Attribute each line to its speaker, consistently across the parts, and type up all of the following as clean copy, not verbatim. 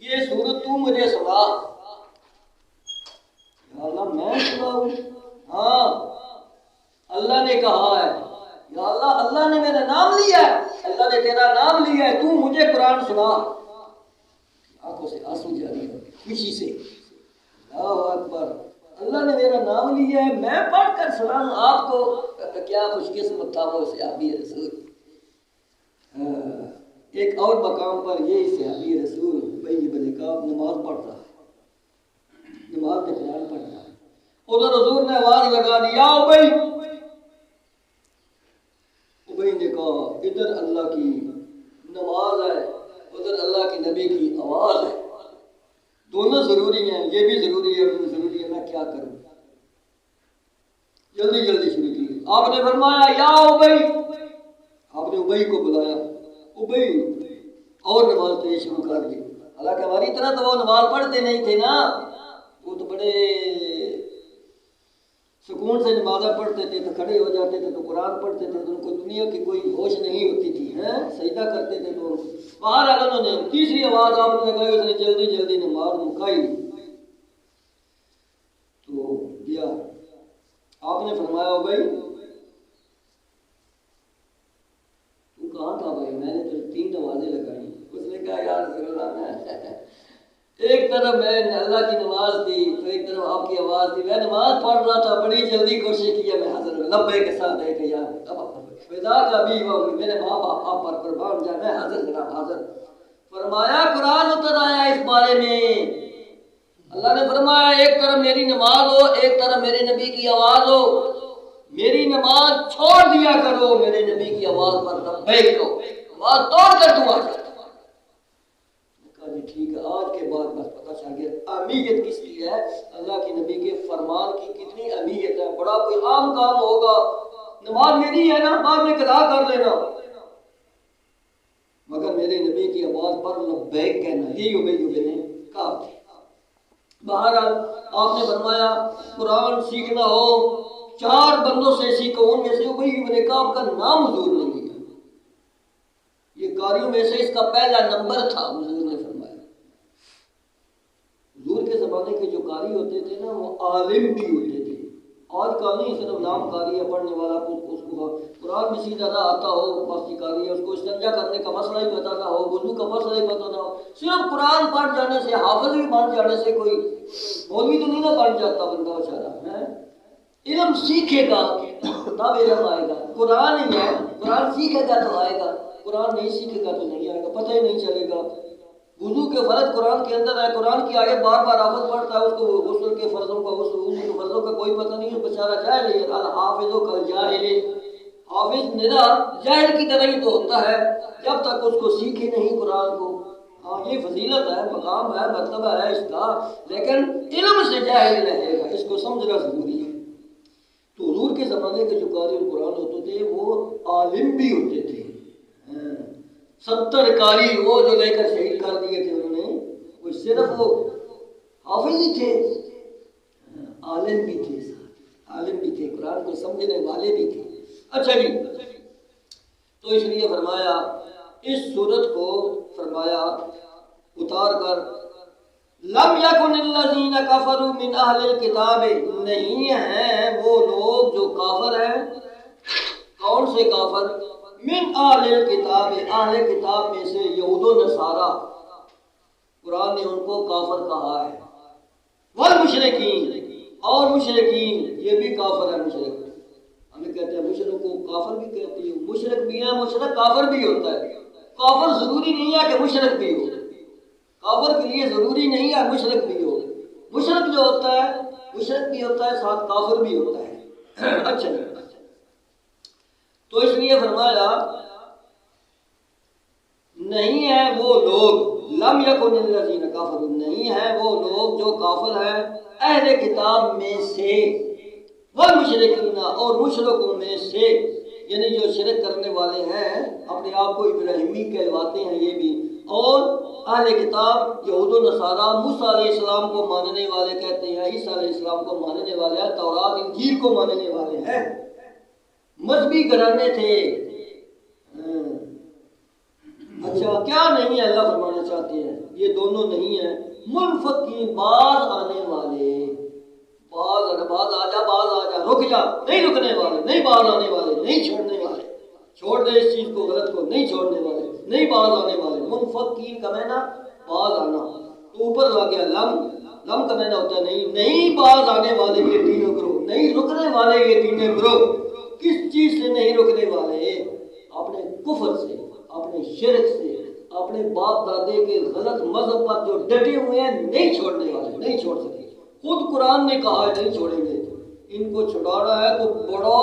Speaker 1: یہ سورت تو مجھے سنا۔ یا اللہ میں سناؤں؟ ہاں اللہ نے کہا ہے، یا اللہ اللہ نے میرا نام لیا ہے، اللہ نے تیرا نام لیا ہے، تو مجھے قرآن سنا۔ آنکھوں سے آنسو جاری ہے خوشی سے، اللہ اکبر، اللہ نے میرا نام لیا ہے، میں پڑھ کر سناؤں آپ کو؟ کیا خوش قسمت تھا وہ صحابی رسول۔ ایک اور مقام پر یہ صحابی رسول ابی بن کعب نماز پڑھتا ہے، نماز میں قرآن پڑھتا ہے، ادھر حضور نے آواز لگا دی، یا ابی، ابی نے کہا ادھر اللہ کی نماز ہے، ادھر اللہ کے نبی کی آواز ہے، دونوں ضروری ہیں، یہ بھی ضروری ہے، وہ بھی ضروری ہے، میں کیا کروں؟ جلدی جلدی شروع کی، آپ نے فرمایا یا ابی، آپ نے ابی کو بلایا، ابی، اور نماز پڑھنی شروع کر دی۔ حالانکہ ہماری طرح تو وہ نماز پڑھتے نہیں تھے نا، وہ تو بڑے سکون سے نمازیں پڑھتے تھے، تو کھڑے ہو جاتے تھے تو قرآن پڑھتے تھے، تو ان کو دنیا کی کوئی ہوش نہیں ہوتی تھی، سجدہ کرتے تھے تو باہر آ انہوں نے تیسری آواز آپ نے لگائی، اس نے جلدی جلدی نماز مکائی تو گیا۔ آپ نے فرمایا بھائی تو کہاں تھا بھائی؟ میں نے تو 3 نمازیں لگائی۔ اس نے کہا یا رسول اللہ، میں ایک طرف میں اللہ کی نماز تھی تو ایک طرف آپ کی آواز تھی، میں نماز پڑھ رہا تھا، بڑی جلدی کوشش کی، میں حاضر لبے کے ساتھ ہے کہ یار فدا کا بھی وہ میرے ماں باپ آپ پر قربان جائے، میں حاضر جناب حاضر۔ فرمایا قرآن اتر آیا اس بارے میں، اللہ نے فرمایا ایک طرف میری نماز ہو، ایک طرف میرے نبی کی آواز ہو، میری نماز چھوڑ دیا کرو، میرے نبی کی آواز پر لبیک کہو، نماز توڑ کر تم آ جاؤ۔ جی ٹھیک ہے، آج کے بعد بس پتہ چل گیا اہمیت کس کی ہے، اللہ کے نبی کے فرمان کی کتنی اہمیت ہے۔ بڑا کوئی عام کام ہوگا، نماز میری ہے نا، بعد میں قضا کر لینا، مگر میرے نبی کی آواز پر لبیک کہنا، یہی ابی نے کہا تھا۔ بہرحال آپ نے فرمایا قرآن سیکھنا ہو 4 بندوں سے سیکھو، ان میں سے ابی بن کعب کا نام حضور نے لیا، یہ قاریوں میں سے اس کا پہلا نمبر تھا۔ حضور نے فرمایا، حضور کے زمانے کے جو قاری ہوتے تھے نا، وہ عالم بھی ہوتے تھے۔ آج کا نہیں صرف نام قاری ہے، پڑھنے والا اس کو قرآن میں سیدھا نہ آتا ہو، پاسی قاری ہے، اس کو استنجا کرنے کا مسئلہ ہی پتہ نہ ہو، وضو کا مسئلہ ہی پتہ نہ ہو، صرف قرآن پڑھ جانے سے، حافظ بھی بن جانے سے کوئی مولوی تو نہیں نہ بن جاتا بندہ بیچارہ ہے۔ علم سیکھے گا تب علم آئے گا، قرآن ہی ہے، قرآن سیکھے گا تو آئے گا، قرآن نہیں سیکھے گا تو نہیں آئے گا، پتہ ہی نہیں چلے گا۔ وضو کے فرض قرآن کے اندر ہے، قرآن کی آیت بار بار حافظ پڑھتا ہے، اس کو غسل کے فرضوں کا وضو کے فرضوں کا کوئی پتہ نہیں ہے، بیچارہ جاہل ہے۔ الحافظ کالجاہل، حافظ ندا جاہل کی طرح ہی تو ہوتا ہے جب تک اس کو سیکھے نہیں قرآن کو۔ ہاں یہ فضیلت ہے، مقام ہے، مطلب ہے اس کا، لیکن علم سے جاہل رہے گا، اس کو سمجھنا ضروری ہے۔ تو حضور کے زمانے کے جو قاری القرآن ہوتے تھے وہ عالم بھی ہوتے تھے۔ 70 قاری وہ جو لے کر شہید کر دیے تھے انہوں نے، وہ صرف وہ حافظ ہی تھے، عالم بھی تھے، عالم بھی تھے، قرآن کو سمجھنے والے بھی تھے۔ اچھا جی، تو اس لیے فرمایا اس صورت کو فرمایا اتار کر لم یکن الذین کفروا من اہل الکتاب، نہیں ہیں وہ لوگ جو کافر ہیں۔ کون سے کافر؟ من اہل الکتاب، اہل کتاب میں سے یہود و نصارہ، قرآن نے ان کو کافر کہا ہے۔ والمشرکین، اور مشرکین، یہ بھی کافر ہے مشرک، ہمیں کہتے ہیں مشرک کو کافر بھی کہتے ہیں، مشرک بھی ہے، مشرک کافر بھی ہوتا ہے۔ کافر ضروری نہیں ہے کہ مشرک بھی ہو، کافر کے لیے ضروری نہیں ہے مشرک بھی ہو، مشرک جو ہوتا ہے مشرک بھی ہوتا ہے ساتھ کافر بھی ہوتا ہے۔ اچھا تو اس لیے فرمایا نہیں ہے وہ لوگ، لم یکن الذین کفروا، نہیں ہے وہ لوگ جو کافر ہیں اہل کتاب میں سے، والمشرکین، اور مشرکوں میں سے، یعنی جو شرک کرنے والے ہیں، اپنے آپ کو ابراہیمی کہلواتے ہیں یہ بھی، اور اہل کتاب یہود و نصارہ موسیٰ علیہ السلام کو ماننے والے کہتے ہیں، عیسیٰ علیہ السلام کو ماننے والے ہیں، تورات انجیل کو ماننے والے ہیں، مذہبی گھرانے تھے، اچھا کیا نہیں ہے اللہ فرمانا چاہتے ہیں یہ دونوں نہیں ہیں منفقین باز آنے والے باز آ جا رک جا نہیں رکنے والے نہیں باز آنے والے نہیں چھوڑنے والے چھوڑ دے اس چیز کو غلط کو نہیں چھوڑنے والے نہیں باز آنے والے منفقین کا معنی باز آنا تو اوپر آ گیا لم کا معنی ہوتا ہے نہیں باز آنے والے یہ تینوں گروہ نہیں رکنے والے یہ تینوں گروہ کس چیز سے نہیں رکنے والے اپنے کفر سے اپنے شرک سے اپنے باپ دادے کے غلط مذہب پر جو ڈٹے ہوئے ہیں نہیں چھوڑنے والے نہیں چھوڑ سکے خود قرآن نے کہا ہے نہیں چھوڑیں گے ان کو چھڑانا ہے تو بڑا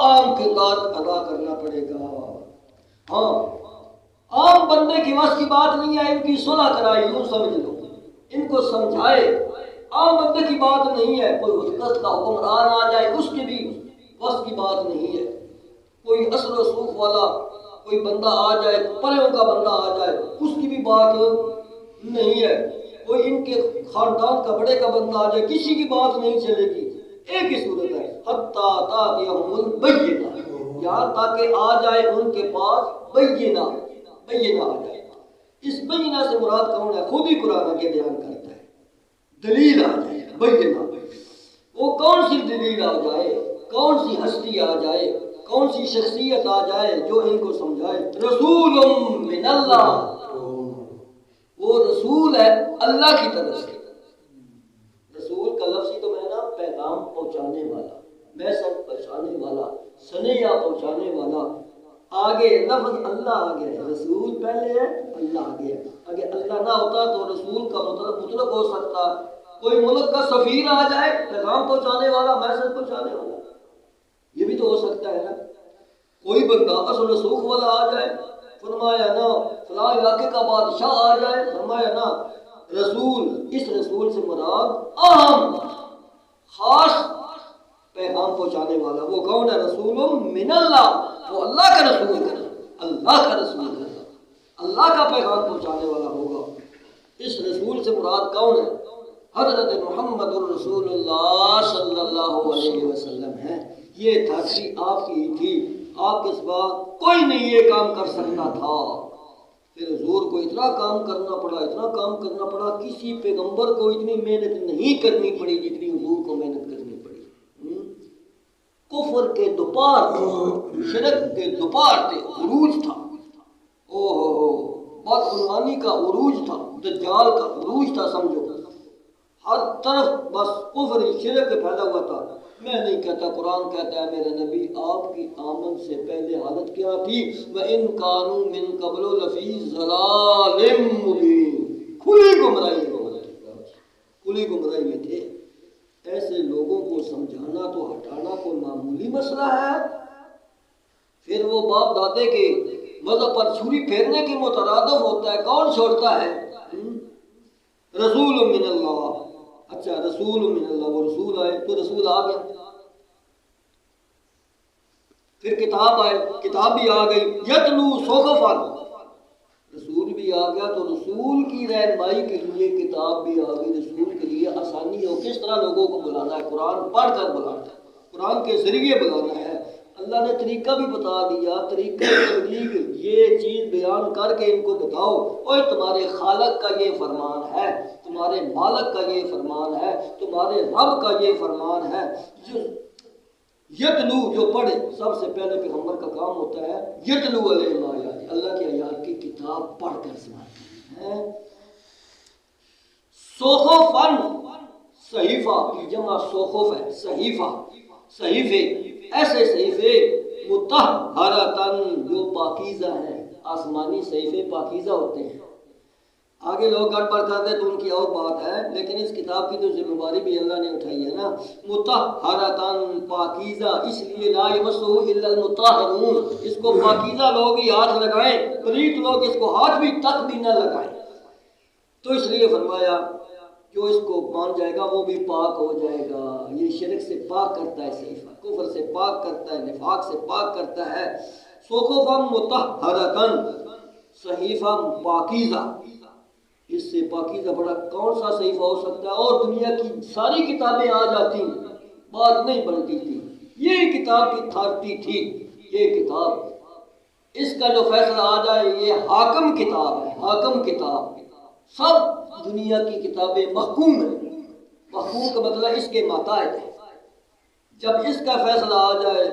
Speaker 1: عام کردار ادا کرنا پڑے گا ہاں عام بندے کی وس کی بات نہیں ہے ان کی صلح کرائی یوں سمجھ لو ان کو سمجھائے عام بندے کی بات نہیں ہے کوئی حکومت کا حکمران آ جائے اس کی بھی وس کی بات نہیں ہے کوئی اصل و صوف والا کوئی بندہ آ جائے پریوں کا بندہ آ جائے اس کی بھی بات نہیں ہے کوئی ان کے خاندان کا بڑے کا بندہ آ جائے کسی کی بات نہیں چلے گی ایک ہی صورت ہے حتیٰ تأتیہم البینہ یہاں تاکہ آ جائے ان کے پاس بینہ آ جائے اس بینہ سے مراد کون ہے خود ہی قرآن کے بیان کرتا ہے دلیل آ جائے بینہ وہ کون سی دلیل آ جائے کون سی ہستی آ جائے کون سی شخصیت آ جائے جو ان کو سمجھائے رسول من اللہ وہ رسول ہے اللہ کی طرف سے رسول کا لفظ ہی تو میں نا پیغام پہنچانے والا میسج پہنچانے والا سنیہ پہنچانے والا آگے لفظ اللہ آ گیا ہے رسول پہلے ہے اللہ آگے ہے اگر اللہ نہ ہوتا تو رسول کا مطلب ہو سکتا کوئی ملک کا سفیر آ جائے پیغام پہنچانے والا میسج پہنچانے والا یہ بھی تو ہو سکتا ہے نا کوئی بندہ اصل رسوخ والا آ جائے فرمایا نا فلاں علاقے کا بادشاہ آ جائے فرمایا نا رسول اس رسول سے مراد اہم خاص پیغام پہنچانے والا وہ کون ہے رسول من اللہ وہ اللہ کا رسول ہے اللہ کا رسول ہے اللہ کا پیغام پہنچانے والا ہوگا اس رسول سے مراد کون ہے حضرت محمد الرسول اللہ صلی اللہ علیہ وسلم ہے یہ دھرتی آپ کی تھی آپ کے سوا کوئی نہیں یہ کام کر سکتا تھا پھر حضور کو اتنا کام کرنا پڑا کسی پیغمبر کو اتنی محنت نہیں کرنی پڑی جتنی حضور کو محنت کرنی پڑی کفر کے دوپہر تھے شرک کے دوپہر تھے عروج تھا بدعنوانی کا عروج تھا دجال کا عروج تھا سمجھو ہر طرف بس کفر شرک پھیلا ہوا تھا میں نہیں کہتا قرآن کہتا ہے میرے نبی آپ کی آمد سے پہلے حالت کیا تھی وَإِن كَانُوا مِن قَبْلُ لَفِي ضَلَالٍ مُبِينٍ کھلی گمراہی میں تھے ایسے لوگوں کو سمجھانا تو ہٹانا کوئی معمولی مسئلہ ہے پھر وہ باپ دادے کے مذہب پر چھری پھیرنے کے مترادف ہوتا ہے کون چھوڑتا ہے رسول من اللہ اچھا رسول من اللہ وہ رسول آئے تو رسول آ گیا پھر کتاب آئے کتاب بھی آ گئی یتلو صحفا رسول بھی آ گیا تو رسول کی رہنمائی کے لیے کتاب بھی آ گئی رسول کے لیے آسانی ہو کس طرح لوگوں کو بلانا ہے قرآن پڑھ کر بلانا ہے قرآن کے ذریعے بلانا ہے اللہ نے طریقہ بھی بتا دیا طریقہ تبلیغ یہ چیز بیان کر کے ان کو بتاؤ اوے تمہارے خالق کا یہ فرمان ہے تمہارے مالک کا یہ فرمان ہے تمہارے رب کا یہ فرمان ہے یتلو جو پڑھے سب سے پہلے پیغمبر کا کام ہوتا ہے یتلو علیہم آیات اللہ کے آیات کی کتاب پڑھ کر سناتے ہیں صحفاً صحیفہ کی جمع صحف ہے صحیفہ صحیفے ایسے صحیفے مطہرتاً جو پاکیزہ ہیں آسمانی صحیفے پاکیزہ ہوتے ہیں آگے لوگ گڑبڑ کرتے تو ان کی اور بات ہے لیکن اس کتاب کی تو ذمہ داری بھی اللہ نے اٹھائی ہے نا مطہرتاً پاکیزہ اس لیے لا یمسہ الا المطہرون اس کو پاکیزہ لوگ ہی ہاتھ لگائیں پلیت لوگ اس کو ہاتھ بھی تک بھی نہ لگائیں تو اس لیے فرمایا جو اس کو مان جائے گا وہ بھی پاک ہو جائے گا یہ شرک سے پاک کرتا ہے صحیفہ کفر سے پاک کرتا ہے نفاق سے پاک کرتا ہے صحفا مطہرتاً صحیفہ پاکیزہ اس سے پاکیزہ بڑا کون سا صحیفہ ہو سکتا ہے اور دنیا کی ساری کتابیں آ جاتی بات نہیں بنتی تھی یہ کتاب کی اتھارٹی تھی یہ کتاب اس کا جو فیصلہ آ جائے یہ حاکم کتاب ہے، حاکم کتاب، سب دنیا کی کتابیں محکوم ہیں، محکوم کا مطلب اس کے ماتحت ہے، جب اس کا فیصلہ آ جائے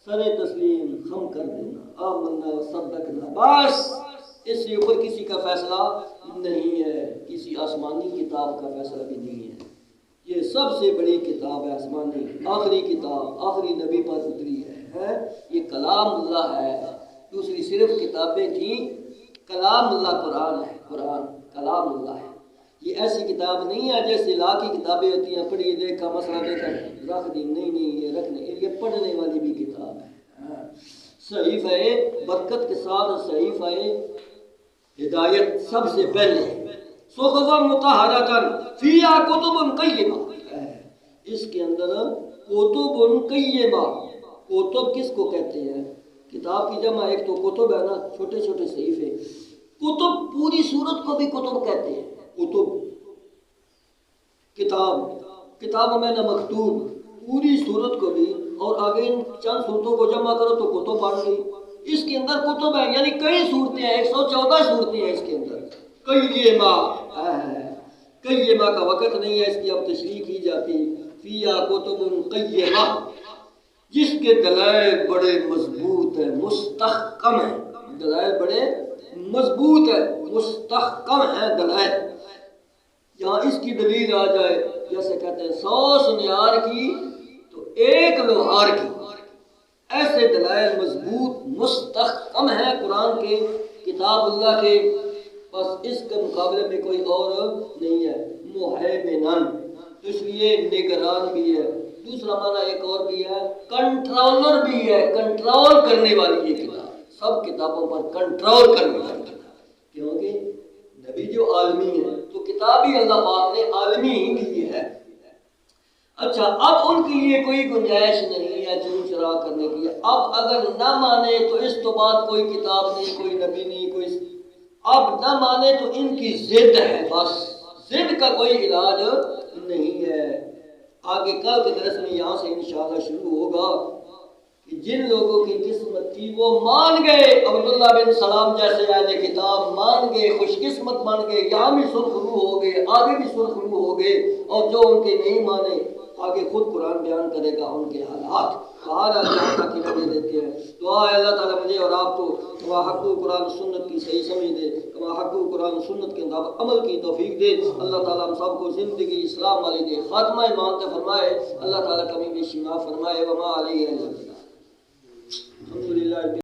Speaker 1: سر تسلیم خم کر دینا، آمنا و صدقنا، بس اس سے اوپر کسی کا فیصلہ نہیں ہے، کسی آسمانی کتاب کا فیصلہ بھی نہیں ہے، یہ سب سے بڑی کتاب ہے آسمانی، آخری کتاب، آخری نبی پر اتری ہے، یہ کلام اللہ ہے، دوسری صرف کتابیں تھیں، کلام اللہ قرآن ہے، قرآن کلام اللہ ہے، یہ ایسی کتاب نہیں ہے جیسے لا کی کتابیں ہوتی ہیں، پڑھی دیکھا مسئلہ دیکھا رکھ دی، نہیں یہ رکھنے، یہ پڑھنے والی بھی کتاب ہے، صحیفہ برکت کے ساتھ صحیفہ ہدایت سب سے پہلے، صحف مطہرۃ فیہا کتب قیمہ، اس کے اندر کتب قیمہ، کتب کس کو کہتے ہیں؟ کتاب کی جمع ایک تو کتب ہے نا، چھوٹے چھوٹے صحیفے، کتب پوری صورت کو بھی کتب کہتے ہیں، کتب کتاب، کتاب میں نہ مکتوب، پوری صورت کو بھی، اور آگے چند صورتوں کو جمع کرو تو کتب بن گئی، اس کے اندر کتب ہیں، یعنی کئی صورتیں ہیں، 114 صورتیں ہیں اس کے اندر، قیمہ کا وقت نہیں ہے اس کی اب تشریح کی جاتی، فیہا کتب قیمہ، جس کے دلائل بڑے مضبوط ہیں، مستحکم ہیں، دلائل بڑے مضبوط ہیں، مستحکم ہیں دلائل، یہاں اس کی دلیل آ جائے جیسے کہتے ہیں 100 سنیار کی تو ایک لوہار کی، ایسے دلائل مضبوط مستحکم ہیں قرآن کے، کتاب اللہ کے، بس اس کے مقابلے میں کوئی اور نہیں ہے، مہیمنن، اس لیے نگران بھی ہے، دوسرا معنی ایک اور بھی ہے، کنٹرولر بھی ہے، کنٹرول کرنے والی یہ کتاب، سب کتابوں پر کنٹرول کرنے والی کتاب، کیونکہ نبی جو عالمی ہے تو کتاب ہی اللہ پاک نے عالمی ہی دی ہے۔ اچھا، اب ان کے لیے کوئی گنجائش نہیں ہے چون چرا کرنے کی، اب اگر نہ مانے تو اس تو بعد کوئی کتاب نہیں، کوئی نبی نہیں، کوئی، اب نہ مانے تو ان کی ضد ہے، بس ضد کا کوئی علاج نہیں ہے۔ آگے کل کے درس میں یہاں سے انشاءاللہ شروع ہوگا کہ جن لوگوں کی قسمت تھی وہ مان گئے، عبداللہ بن سلام جیسے اہل کتاب مان گئے، خوش قسمت مان گئے، یہاں بھی سرخرو ہو گئے، آگے بھی سرخرو ہو گئے، اور جو ان کے نہیں مانے آگے خود قرآن بیان کرے گا ان کے حالات، بہر اللہ تک لگے دیتے ہیں۔ دعا ہے اللہ تعالیٰ مجھے اور آپ کو کما حق قرآن سنت کی صحیح سمجھ دے، کما حق قرآن سنت کے مطابق عمل کی توفیق دے، اللہ تعالیٰ ہم سب کو زندگی اسلام والی دے، خاتمہ ایمان تے فرمائے، اللہ تعالیٰ کمی بیشی معاف فرمائے، وما علیہ الحمدللہ۔